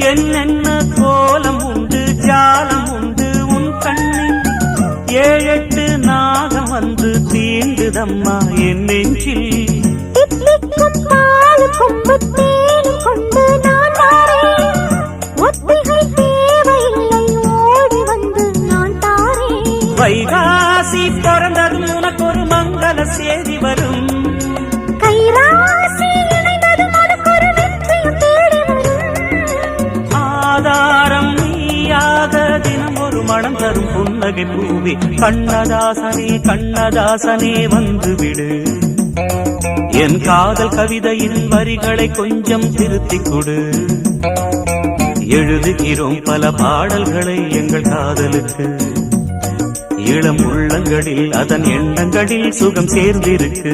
என்னென்ன கோலம் உண்டு ஜாலம் உண்டு உன் கண்ணில் 7-8 நாகம் வந்து தீண்டுதம்மா என் நெஞ்சில் வைகாசி பிறந்ததும் உனக்கு ஒரு மங்கள செய்தி வரும் ஆதாரம் நீயாக தினம் ஒரு மனம் தரும் புன்னகை பூவே கண்ணதாசனே கண்ணதாசனே வந்துவிடு என் காதல் கவிதையின் வரிகளை கொஞ்சம் திருத்திக் கொடு எழுதுகிறோம் பல பாடல்களை எங்கள் காதலுக்கு இளம் உள்ளங்களில் அதன் எண்ணங்களில் சுகம் சேர்ந்திருக்கு